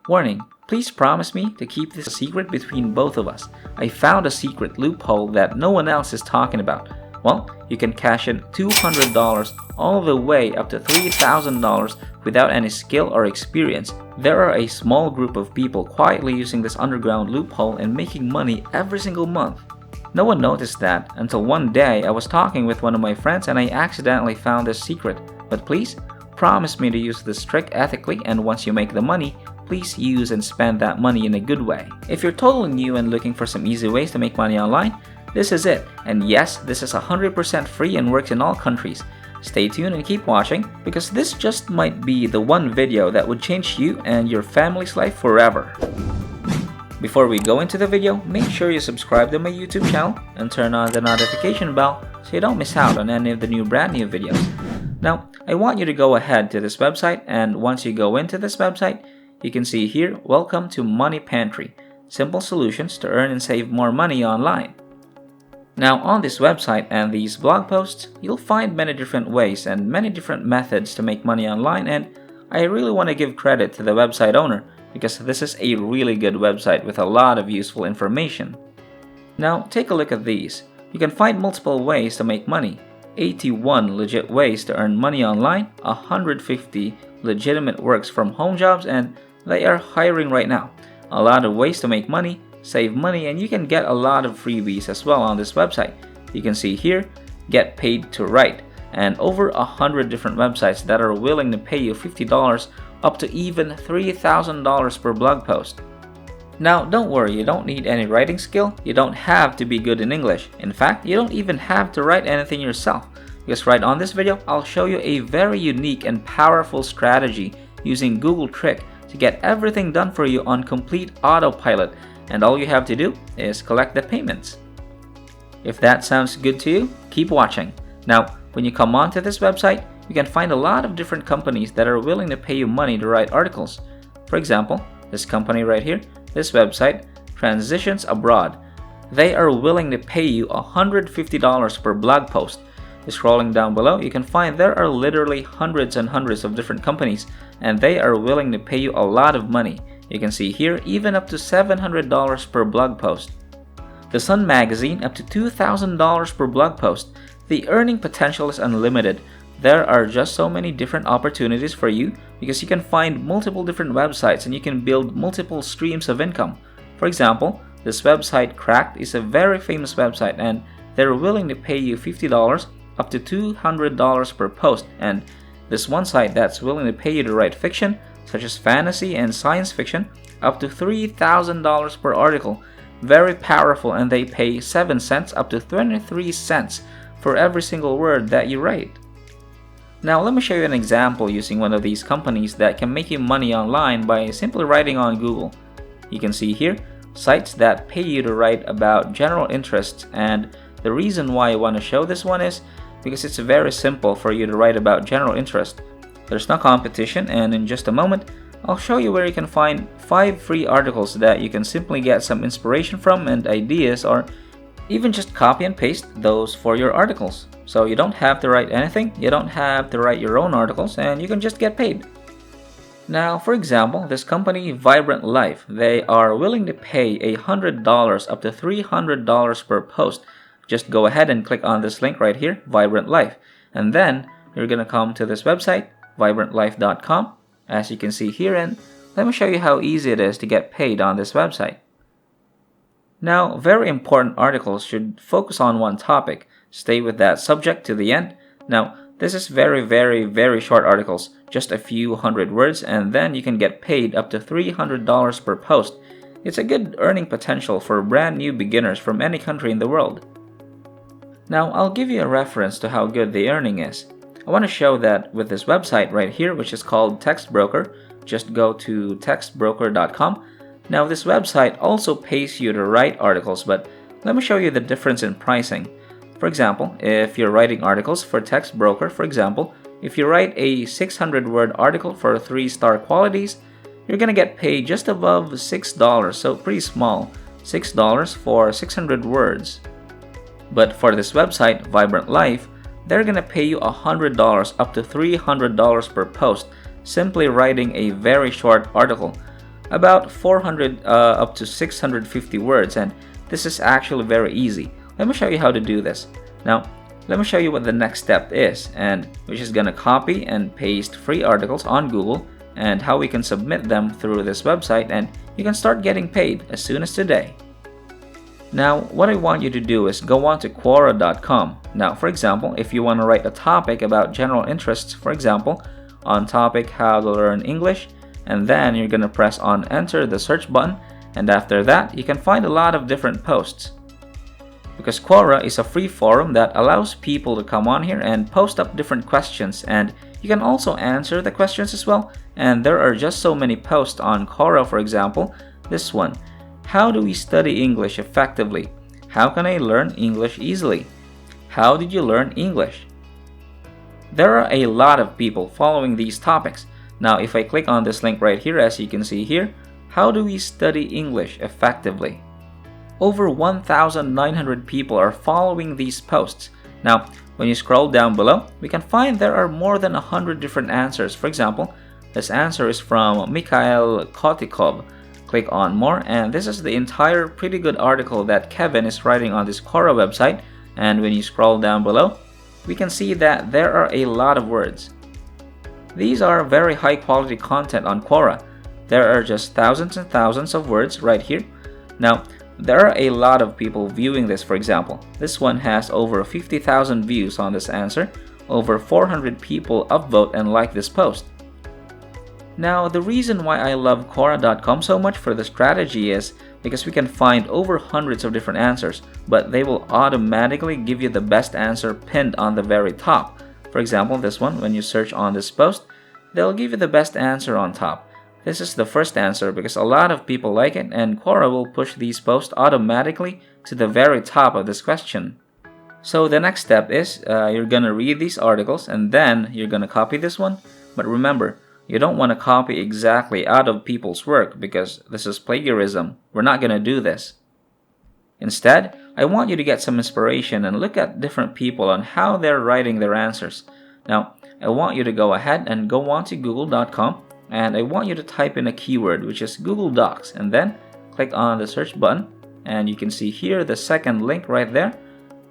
Warning, please promise me to keep this a secret between both of us. I found a secret loophole that no one else is talking about. Well, you can cash in $200 all the way up to $3,000 without any skill or experience. There are a small group of people quietly using this underground loophole and making money every single month. No one noticed that until one day I was talking with one of my friends and I accidentally found this secret. But please, promise me to use this trick ethically, and once you make the money, please use and spend that money in a good way. If you're totally new and looking for some easy ways to make money online, this is it. And yes, this is 100% free and works in all countries. Stay tuned and keep watching, because this just might be the one video that would change you and your family's life forever. Before we go into the video, make sure you subscribe to my YouTube channel and turn on the notification bell so you don't miss out on any of the brand new videos. Now, I want you to go ahead to this website, and once you go into this website, you can see here, welcome to Money Pantry, simple solutions to earn and save more money online. Now on this website and these blog posts, you'll find many different ways and many different methods to make money online, and I really want to give credit to the website owner because this is a really good website with a lot of useful information. Now take a look at these. You can find multiple ways to make money. 81 legit ways to earn money online, 150 legitimate works from home jobs, and they are hiring right now. A lot of ways to make money, save money, and you can get a lot of freebies as well on this website. You can see here, get paid to write, and over 100 different websites that are willing to pay you $50 up to even $3,000 per blog post. Now don't worry, you don't need any writing skill, you don't have to be good in English. In fact, you don't even have to write anything yourself, because right on this video, I'll show you a very unique and powerful strategy using Google Trick to get everything done for you on complete autopilot, and all you have to do is collect the payments. If that sounds good to you, keep watching. Now, when you come onto this website, you can find a lot of different companies that are willing to pay you money to write articles. For example, this company right here, this website, Transitions Abroad, they are willing to pay you $150 per blog post. Scrolling down below, you can find there are literally hundreds and hundreds of different companies, and they are willing to pay you a lot of money. You can see here, even up to $700 per blog post. The Sun Magazine, up to $2,000 per blog post. The earning potential is unlimited. There are just so many different opportunities for you because you can find multiple different websites and you can build multiple streams of income. For example, this website Cracked is a very famous website, and they're willing to pay you $50 up to $200 per post. And this one site that's willing to pay you to write fiction, such as fantasy and science fiction, up to $3,000 per article. Very powerful, and they pay 7 cents up to 23 cents for every single word that you write. Now let me show you an example using one of these companies that can make you money online by simply writing on Google. You can see here, sites that pay you to write about general interests, and the reason why I want to show this one is because it's very simple for you to write about general interest. There's no competition, and in just a moment, I'll show you where you can find 5 free articles that you can simply get some inspiration from and ideas, or even just copy and paste those for your articles. So you don't have to write anything, you don't have to write your own articles, and you can just get paid. Now, for example, this company Vibrant Life, they are willing to pay $100 up to $300 per post. Just go ahead and click on this link right here, Vibrant Life, and then you're gonna come to this website, vibrantlife.com, as you can see here, and let me show you how easy it is to get paid on this website. Now, very important articles should focus on one topic. Stay with that subject to the end. Now, this is very short articles, just a few hundred words, and then you can get paid up to $300 per post. It's a good earning potential for brand new beginners from any country in the world. Now, I'll give you a reference to how good the earning is. I want to show that with this website right here, which is called Text Broker. Just go to textbroker.com. Now, this website also pays you to write articles, but let me show you the difference in pricing. For example, if you're writing articles for Text Broker, for example, if you write a 600-word article for 3-star qualities, you're going to get paid just above $6, so pretty small, $6 for 600 words. But for this website, Vibrant Life, they're going to pay you $100 up to $300 per post, simply writing a very short article. about 400 up to 650 words, and this is actually very easy. Let me show you how to do this. Now, let me show you what the next step is, and which is gonna copy and paste free articles on Google and how we can submit them through this website, and you can start getting paid as soon as today. Now, what I want you to do is go on to Quora.com. Now, for example, if you want to write a topic about general interests, for example, on topic how to learn English, and then you're going to press on enter the search button, and after that, you can find a lot of different posts. Because Quora is a free forum that allows people to come on here and post up different questions, and you can also answer the questions as well. And there are just so many posts on Quora. For example, this one: how do we study English effectively? How can I learn English easily? How did you learn English? There are a lot of people following these topics. Now, if I click on this link right here, as you can see here, how do we study English effectively? Over 1,900 people are following these posts. Now, when you scroll down below, we can find there are more than 100 different answers. For example, this answer is from Mikhail Kotikov. Click on more, and this is the entire pretty good article that Kevin is writing on this Quora website. And when you scroll down below, we can see that there are a lot of words. These are very high quality content on Quora. There are just thousands and thousands of words right here. Now, there are a lot of people viewing this. For example, this one has over 50,000 views on this answer. Over 400 people upvote and like this post. Now, the reason why I love Quora.com so much for the strategy is because we can find over hundreds of different answers, but they will automatically give you the best answer pinned on the very top. For example, this one, when you search on this post, they'll give you the best answer on top. This is the first answer because a lot of people like it, and Quora will push these posts automatically to the very top of this question. So the next step is you're gonna read these articles and then you're gonna copy this one. But remember, you don't want to copy exactly out of people's work because this is plagiarism. We're not gonna do this. Instead, I want you to get some inspiration and look at different people on how they're writing their answers. Now, I want you to go ahead and go on to Google.com, and I want you to type in a keyword, which is Google Docs, and then click on the search button, and you can see here the second link right there,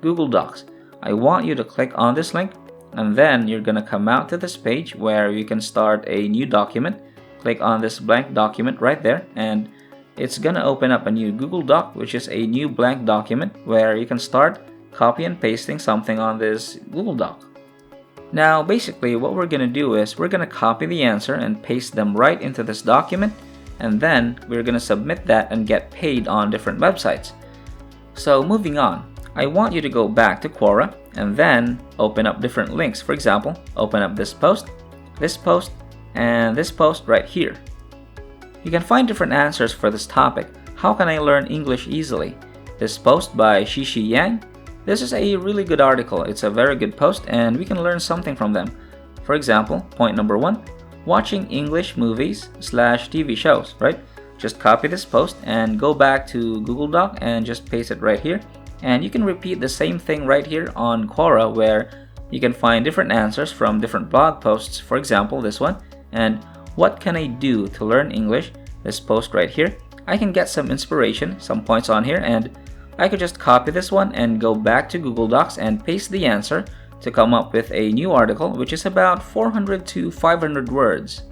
Google Docs. I want you to click on this link, and then you're gonna come out to this page where you can start a new document. Click on this blank document right there, and it's gonna open up a new Google Doc, which is a new blank document where you can start copy and pasting something on this Google Doc. Now, basically what we're gonna do is we're gonna copy the answer and paste them right into this document, and then we're gonna submit that and get paid on different websites. So moving on, I want you to go back to Quora and then open up different links. For example, open up this post, and this post right here. You can find different answers for this topic. How can I learn English easily? This post by Shishi Yang. This is a really good article. It's a very good post and we can learn something from them. For example, point number 1, watching English movies / TV shows, right? Just copy this post and go back to Google Doc and just paste it right here. And you can repeat the same thing right here on Quora where you can find different answers from different blog posts. For example, this one, and what can I do to learn English? This post right here. I can get some inspiration, some points on here, and I could just copy this one and go back to Google Docs and paste the answer to come up with a new article, which is about 400 to 500 words.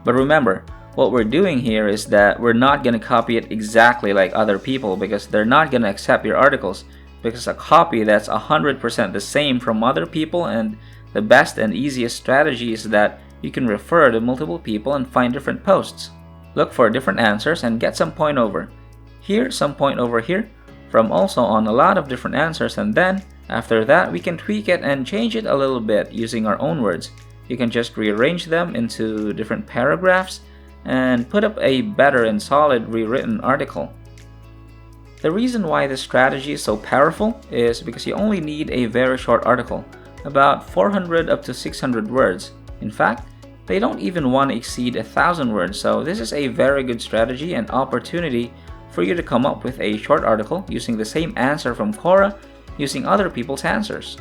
But remember, what we're doing here is that we're not going to copy it exactly like other people because they're not going to accept your articles, because a copy that's 100% the same from other people, and the best and easiest strategy is that you can refer to multiple people and find different posts. Look for different answers and get some point over here, some point over here, from also on a lot of different answers, and then after that we can tweak it and change it a little bit using our own words. You can just rearrange them into different paragraphs and put up a better and solid rewritten article. The reason why this strategy is so powerful is because you only need a very short article, about 400 up to 600 words. In fact, they don't even want to exceed 1,000 words, so this is a very good strategy and opportunity for you to come up with a short article using the same answer from Quora, using other people's answers.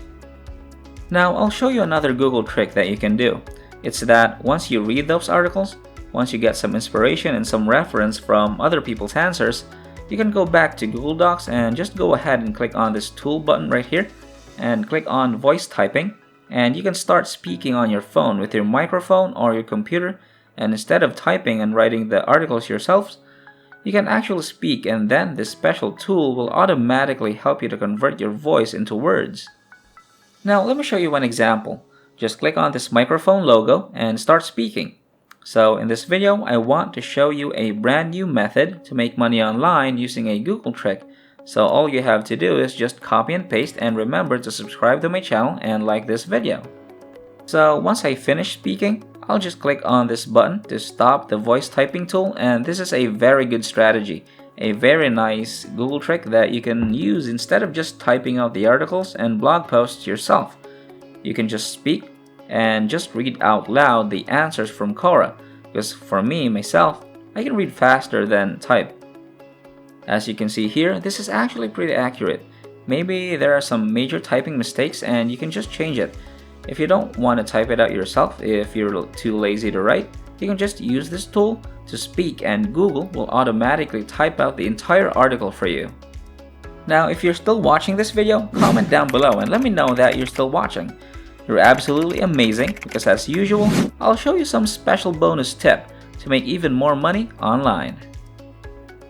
Now, I'll show you another Google trick that you can do. It's that once you read those articles, once you get some inspiration and some reference from other people's answers, you can go back to Google Docs and just go ahead and click on this tool button right here and click on voice typing, and you can start speaking on your phone with your microphone or your computer, and instead of typing and writing the articles yourselves, you can actually speak, and then this special tool will automatically help you to convert your voice into words. Now let me show you one example. Just click on this microphone logo and start speaking. So in this video, I want to show you a brand new method to make money online using a Google trick. So all you have to do is just copy and paste, and remember to subscribe to my channel and like this video. So once I finish speaking, I'll just click on this button to stop the voice typing tool, and this is a very good strategy. A very nice Google trick that you can use instead of just typing out the articles and blog posts yourself. You can just speak and just read out loud the answers from Quora, because for me, myself, I can read faster than type. As you can see here, this is actually pretty accurate. Maybe there are some major typing mistakes and you can just change it. If you don't want to type it out yourself, if you're too lazy to write, you can just use this tool to speak and Google will automatically type out the entire article for you. Now, if you're still watching this video, comment down below and let me know that you're still watching. You're absolutely amazing, because as usual, I'll show you some special bonus tip to make even more money online.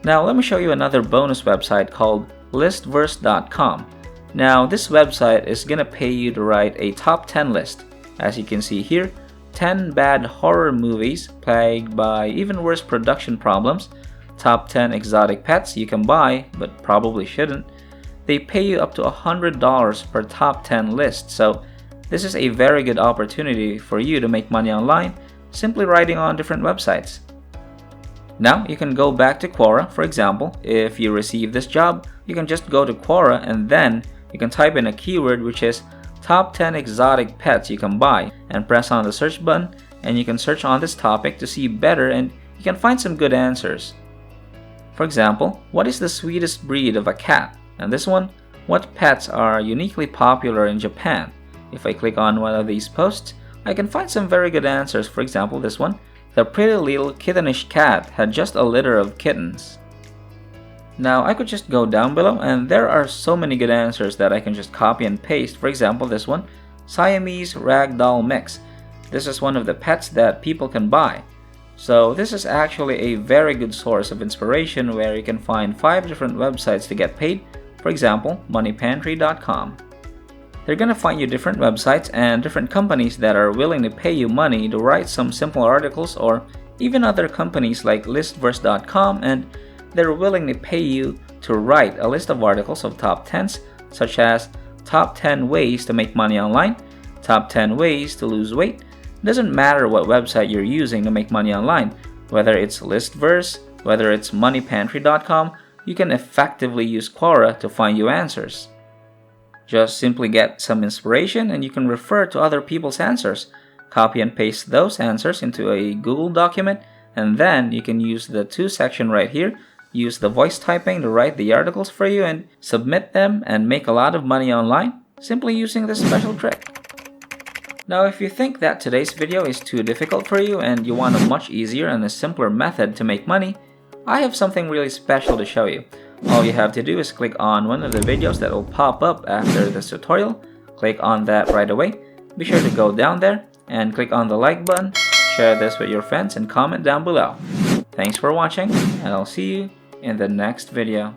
Now let me show you another bonus website called listverse.com. Now this website is gonna pay you to write a top 10 list. As you can see here, 10 bad horror movies plagued by even worse production problems, top 10 exotic pets you can buy but probably shouldn't. They pay you up to $100 per top 10 list, so this is a very good opportunity for you to make money online simply writing on different websites. Now you can go back to Quora. For example, if you receive this job, you can just go to Quora and then you can type in a keyword which is top 10 exotic pets you can buy, and press on the search button, and you can search on this topic to see better, and you can find some good answers. For example, what is the sweetest breed of a cat? And this one, what pets are uniquely popular in Japan? If I click on one of these posts, I can find some very good answers. For example, this one, the pretty little kittenish cat had just a litter of kittens. Now I could just go down below and there are so many good answers that I can just copy and paste. For example, this one, Siamese ragdoll mix. This is one of the pets that people can buy. So this is actually a very good source of inspiration where you can find 5 different websites to get paid. For example, moneypantry.com. They're gonna find you different websites and different companies that are willing to pay you money to write some simple articles, or even other companies like listverse.com, and they're willing to pay you to write a list of articles of top 10s, such as top 10 ways to make money online, top 10 ways to lose weight. It doesn't matter what website you're using to make money online, whether it's Listverse, whether it's moneypantry.com, you can effectively use Quora to find you answers. Just simply get some inspiration and you can refer to other people's answers. Copy and paste those answers into a Google document, and then you can use the to section right here, use the voice typing to write the articles for you and submit them and make a lot of money online simply using this special trick. Now if you think that today's video is too difficult for you and you want a much easier and a simpler method to make money, I have something really special to show you. All you have to do is click on one of the videos that will pop up after this tutorial. Click on that right away. Be sure to go down there and click on the like button, share this with your friends, and comment down below. Thanks for watching, and I'll see you in the next video.